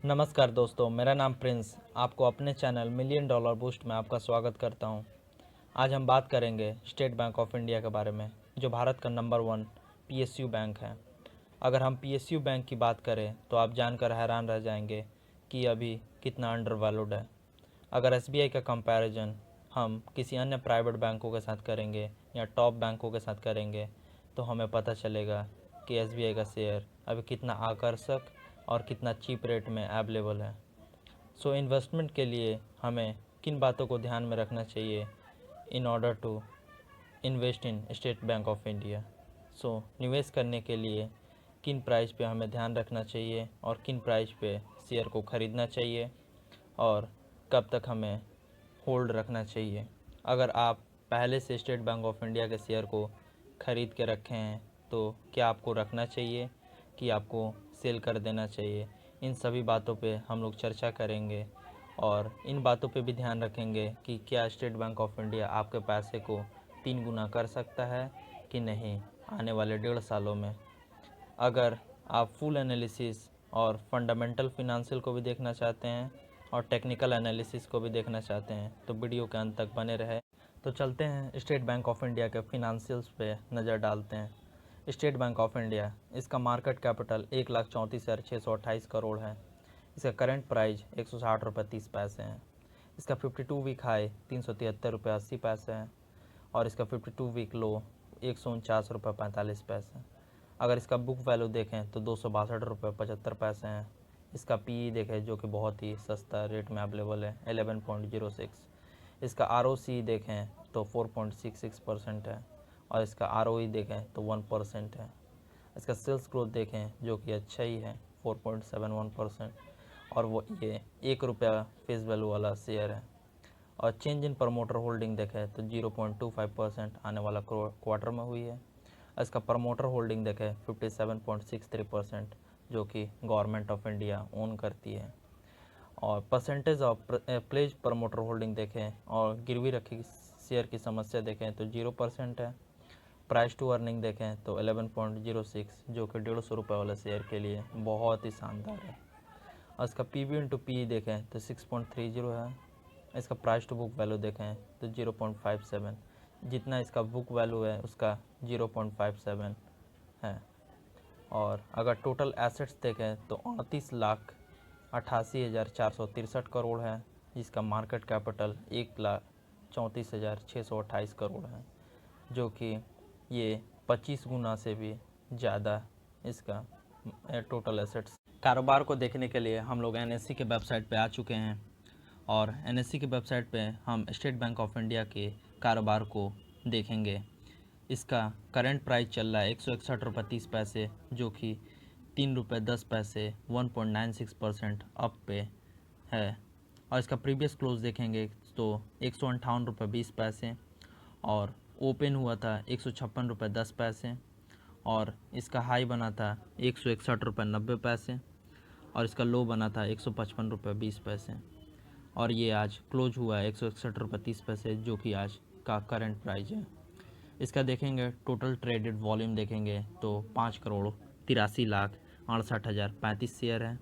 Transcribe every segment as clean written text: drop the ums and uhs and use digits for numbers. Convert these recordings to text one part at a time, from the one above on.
नमस्कार दोस्तों, मेरा नाम प्रिंस आपको अपने चैनल मिलियन डॉलर बूस्ट में आपका स्वागत करता हूं। आज हम बात करेंगे स्टेट बैंक ऑफ इंडिया के बारे में, जो भारत का नंबर 1 पीएसयू बैंक है। अगर हम पीएसयू बैंक की बात करें तो आप जानकर हैरान रह जाएंगे कि अभी कितना अंडर वैल्यूड है। अगर एसबीआई का कंपैरिजन हम किसी अन्य प्राइवेट बैंकों के साथ करेंगे या टॉप बैंकों के साथ करेंगे तो हमें पता चलेगा कि एसबीआई का शेयर अभी कितना आकर्षक और कितना चीप रेट में अवेलेबल है। सो इन्वेस्टमेंट के लिए हमें किन बातों को ध्यान में रखना चाहिए in order to invest in State Bank of India. So निवेश करने के लिए किन प्राइस पे हमें ध्यान रखना चाहिए और किन प्राइस पे शेयर को ख़रीदना चाहिए और कब तक हमें होल्ड रखना चाहिए। अगर आप पहले से स्टेट बैंक ऑफ इंडिया के शेयर को ख़रीद के रखे हैं तो क्या आपको रखना चाहिए कि आपको सेल कर देना चाहिए। इन सभी बातों पे हम लोग चर्चा करेंगे और इन बातों पे भी ध्यान रखेंगे कि क्या स्टेट बैंक ऑफ इंडिया आपके पैसे को 3 गुना कर सकता है कि नहीं आने वाले 1.5 सालों में। अगर आप फुल एनालिसिस और फंडामेंटल फिनेंशियल को भी देखना चाहते हैं और टेक्निकल एनालिसिस को भी देखना चाहते हैं तो वीडियो के अंत तक बने रहे। तो चलते हैं स्टेट बैंक ऑफ इंडिया के फिनेंशियल्स पे नज़र डालते हैं। स्टेट बैंक ऑफ इंडिया, इसका मार्केट कैपिटल 1,34,628 करोड़ है। इसका करंट प्राइस 160 रुपये 30 पैसे है। इसका 52 वीक हाई 373 रुपये 80 पैसे है और इसका 52 वीक लो 149 रुपये 45 पैसे। अगर इसका बुक वैल्यू देखें तो 262 रुपये 75 पैसे हैं। इसका पीई देखें जो कि बहुत ही सस्ता रेट में अवेलेबल है 11.06। इसका आरओसी देखें तो 4.66% है और इसका आरओई देखें तो 1% है। इसका सेल्स ग्रोथ देखें जो कि अच्छा ही है 4.71% और वो ये 1 रुपया फेस वैल्यू वाला शेयर है। और चेंज इन प्रमोटर होल्डिंग देखें तो 0.25% आने वाला क्वार्टर में हुई है। इसका प्रमोटर होल्डिंग देखें 57.63% जो कि गवर्नमेंट ऑफ इंडिया ओन करती है। और percentage of pledge promoter holding देखें और गिरवी रखी शेयर की समस्या देखें तो 0% है। प्राइस टू अर्निंग देखें तो 11.06 जो कि 150 रुपये वाले शेयर के लिए बहुत ही शानदार है। और इसका पी इंटू पी देखें तो 6.30 है। इसका प्राइस टू बुक वैल्यू देखें तो 0.57, जितना इसका बुक वैल्यू है उसका 0.57 है। और अगर टोटल एसेट्स देखें तो 38,88,463 करोड़ है, जिसका मार्केट कैपिटल 1,34,628 करोड़ है, जो कि ये 25 गुना से भी ज़्यादा इसका टोटल एसेट्स। कारोबार को देखने के लिए हम लोग एनएससी के वेबसाइट पे आ चुके हैं और एनएससी की वेबसाइट पे हम स्टेट बैंक ऑफ इंडिया के कारोबार को देखेंगे। इसका करंट प्राइस चल रहा है 161 रुपये 30 पैसे जो कि 3 रुपये 10 पैसे 1.96% अप पे है। और इसका प्रीवियस क्लोज देखेंगे तो 158 रुपये 20 पैसे और ओपन हुआ था 156 रुपये 10 पैसे और इसका हाई बना था 161 रुपये 90 पैसे और इसका लो बना था 155 रुपये 20 पैसे और ये आज क्लोज हुआ है 161 रुपये 30 पैसे जो कि आज का करंट प्राइस है। इसका देखेंगे टोटल ट्रेडेड वॉल्यूम देखेंगे तो 5,83,68,035 शेयर है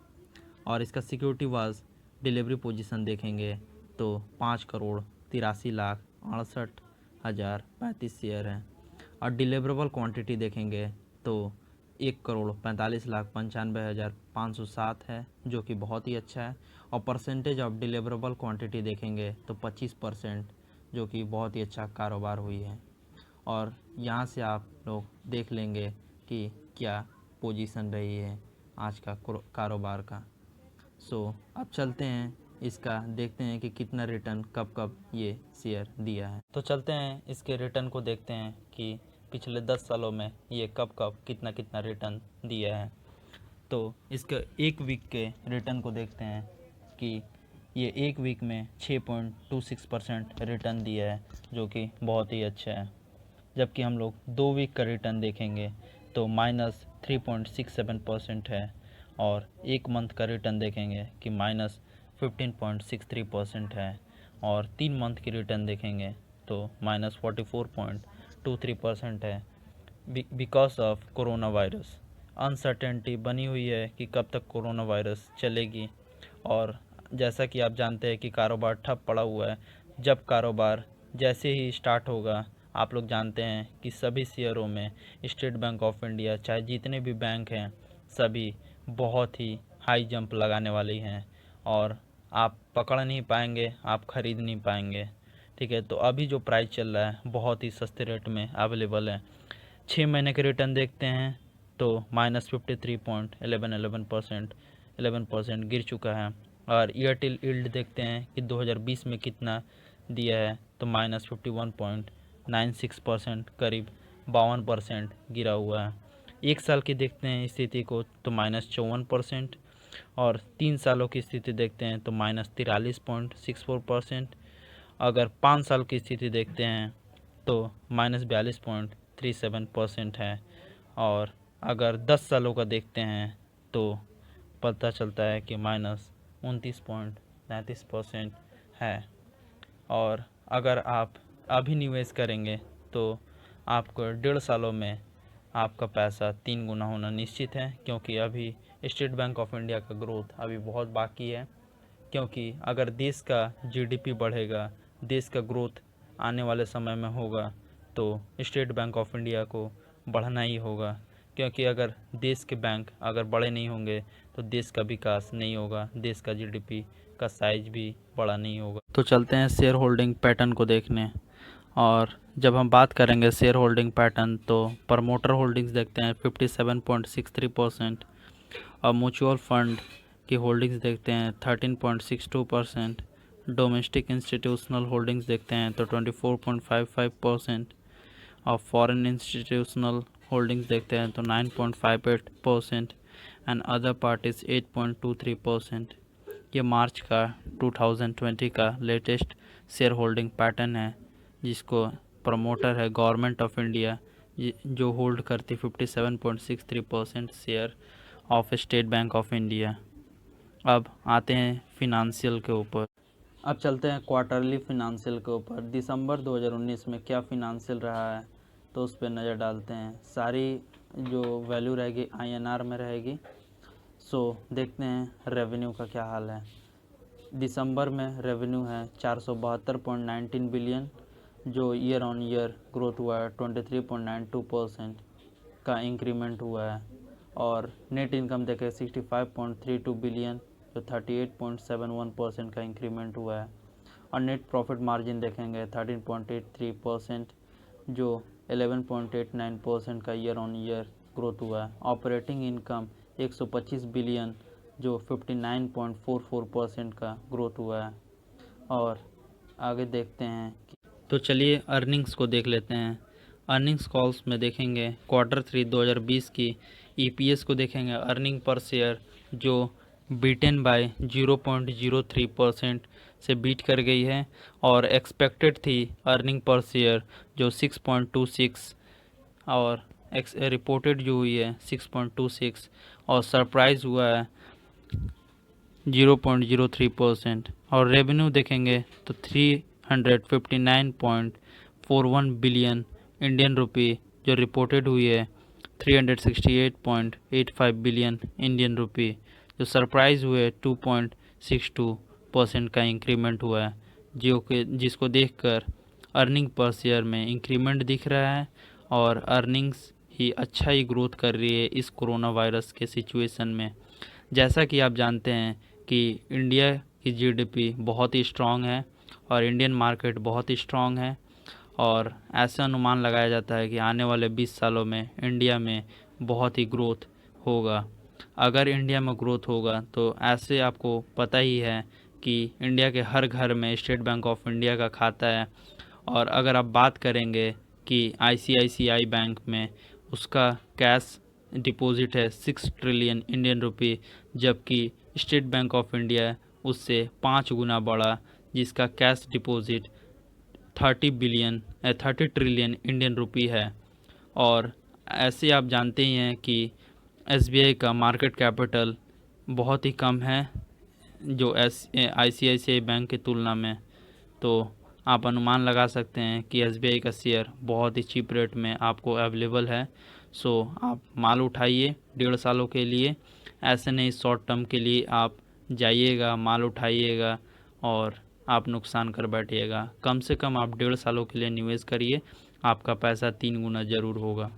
और इसका सिक्योरिटी वाज डिलीवरी पोजीशन देखेंगे तो 5,83,68,035 शेयर है और डिलीवरेबल क्वांटिटी देखेंगे तो 1,45,95,507 है जो कि बहुत ही अच्छा है। और परसेंटेज ऑफ डिलीवरेबल क्वांटिटी देखेंगे तो 25% जो कि बहुत ही अच्छा कारोबार हुई है। और यहाँ से आप लोग देख लेंगे कि क्या पोजीशन रही है आज का कारोबार का। अब चलते हैं इसका देखते हैं कि कितना रिटर्न कब कब ये शेयर दिया है। तो चलते हैं इसके रिटर्न को देखते हैं कि पिछले 10 सालों में ये कब कब कितना कितना रिटर्न दिया है। तो इसके एक वीक के रिटर्न को देखते हैं कि ये एक वीक में 6.26% रिटर्न दिया है जो कि बहुत ही अच्छा है। जबकि हम लोग 2 वीक का रिटर्न देखेंगे तो -3.67% है और एक मंथ का रिटर्न देखेंगे कि -15.63% है और 3 मंथ की रिटर्न देखेंगे तो -44.23% है। Because of corona virus uncertainty बनी हुई है कि कब तक कोरोना वायरस चलेगी और जैसा कि आप जानते हैं कि कारोबार ठप पड़ा हुआ है। जब कारोबार जैसे ही स्टार्ट होगा, आप लोग जानते हैं कि सभी शेयरों में स्टेट बैंक ऑफ इंडिया चाहे जितने भी बैंक हैं सभी बहुत ही हाई जंप लगाने वाली हैं और आप पकड़ नहीं पाएंगे, आप ख़रीद नहीं पाएंगे। ठीक है, तो अभी जो प्राइस चल रहा है बहुत ही सस्ते रेट में अवेलेबल है। 6 महीने के रिटर्न देखते हैं तो -53.11% 11% गिर चुका है। और एयरटेल यील्ड देखते हैं कि 2020 में कितना दिया है तो -51.96% करीब 52% गिरा हुआ है। 1 साल की देखते हैं स्थिति को तो -54%। और 3 सालों की स्थिति देखते हैं तो -43.64%। अगर 5 साल की स्थिति देखते हैं तो -42.37% है। और अगर 10 सालों का देखते हैं तो पता चलता है कि -29.33% है। और अगर आप अभी निवेश करेंगे तो आपको 1.5 सालों में आपका पैसा 3 गुना होना निश्चित है, क्योंकि अभी स्टेट बैंक ऑफ इंडिया का ग्रोथ अभी बहुत बाकी है। क्योंकि अगर देश का जीडीपी बढ़ेगा, देश का ग्रोथ आने वाले समय में होगा तो स्टेट बैंक ऑफ इंडिया को बढ़ना ही होगा। क्योंकि अगर देश के बैंक अगर बड़े नहीं होंगे तो देश का विकास नहीं होगा, देश का जीडीपी का साइज भी बड़ा नहीं होगा। तो चलते हैं शेयर होल्डिंग पैटर्न को देखने। और जब हम बात करेंगे शेयर होल्डिंग पैटर्न तो प्रमोटर होल्डिंग्स देखते हैं 57.63%। और म्यूचुअल फंड की होल्डिंग्स देखते हैं 13.62%। डोमेस्टिक इंस्टीट्यूशनल होल्डिंग्स देखते हैं तो 24.55%। और फॉरेन इंस्टीट्यूशनल होल्डिंग्स देखते हैं तो 9.58% एंड अदर पार्टीज 8.23%। ये मार्च का 2020 का लेटेस्ट शेयर होल्डिंग पैटर्न है, जिसको प्रमोटर है गवर्नमेंट ऑफ इंडिया, जो होल्ड करती 57.63% share of state Bank of India. अब आते हैं फिनांशियल के ऊपर। अब चलते हैं क्वार्टरली फिनांशियल के ऊपर। दिसंबर 2019 में क्या फिनांशियल रहा है तो उस पर नज़र डालते हैं। सारी जो वैल्यू रहेगी INR में रहेगी। सो देखते हैं रेवेन्यू का क्या हाल है। दिसंबर में रेवेन्यू है 472.19 बिलियन, जो ईयर ऑन ईयर ग्रोथ हुआ है 23.92% का इंक्रीमेंट हुआ है। और नेट इनकम देखें 65.32 बिलियन, जो 38.71% का इंक्रीमेंट हुआ है। और नेट प्रॉफिट मार्जिन देखेंगे 13.83%, जो 11.89% का ईयर ऑन ईयर ग्रोथ हुआ है। ऑपरेटिंग इनकम 125 बिलियन, जो 59.44% का ग्रोथ हुआ है। और आगे देखते हैं तो चलिए अर्निंग्स को देख लेते हैं। अर्निंग्स कॉल्स में देखेंगे Q3 2020 की EPS को देखेंगे, अर्निंग पर शेयर, जो बीटन बाय 0.03% से बीट कर गई है। और एक्सपेक्टेड थी अर्निंग पर शेयर जो 6.26 और रिपोर्टेड जो हुई है 6.26 और सरप्राइज़ हुआ है 0.03%। और रेवेन्यू देखेंगे तो 359.41 बिलियन इंडियन रुपी, जो रिपोर्टेड हुई है 368.85 बिलियन इंडियन रुपी, जो सरप्राइज़ हुए 2.62% का इंक्रीमेंट हुआ है, जिसको देखकर अर्निंग पर शेयर में इंक्रीमेंट दिख रहा है। और अर्निंग्स ही अच्छा ही ग्रोथ कर रही है इस कोरोना वायरस के सिचुएशन में। जैसा कि आप जानते हैं कि इंडिया की जीडीपी बहुत ही स्ट्रॉन्ग है और इंडियन मार्केट बहुत ही स्ट्रॉन्ग है। और ऐसा अनुमान लगाया जाता है कि आने वाले 20 सालों में इंडिया में बहुत ही ग्रोथ होगा। अगर इंडिया में ग्रोथ होगा तो ऐसे आपको पता ही है कि इंडिया के हर घर में स्टेट बैंक ऑफ इंडिया का खाता है। और अगर आप बात करेंगे कि ICICI बैंक में उसका कैश डिपॉजिट है 6 ट्रिलियन इंडियन रुपी, जबकि स्टेट बैंक ऑफ इंडिया उससे 5 गुना बड़ा, जिसका cash deposit 30 trillion Indian rupee है। और ऐसे आप जानते ही हैं कि SBI का मार्केट कैपिटल बहुत ही कम है जो ICICI बैंक की तुलना में। तो आप अनुमान लगा सकते हैं कि SBI का शेयर बहुत ही चीप रेट में आपको अवेलेबल है। सो आप माल उठाइए 1.5 सालों के लिए, ऐसे नहीं शॉर्ट टर्म के लिए आप जाइएगा, माल उठाइएगा और आप नुकसान कर बैठिएगा। कम से कम आप 1.5 सालों के लिए निवेश करिए, आपका पैसा 3 गुना ज़रूर होगा।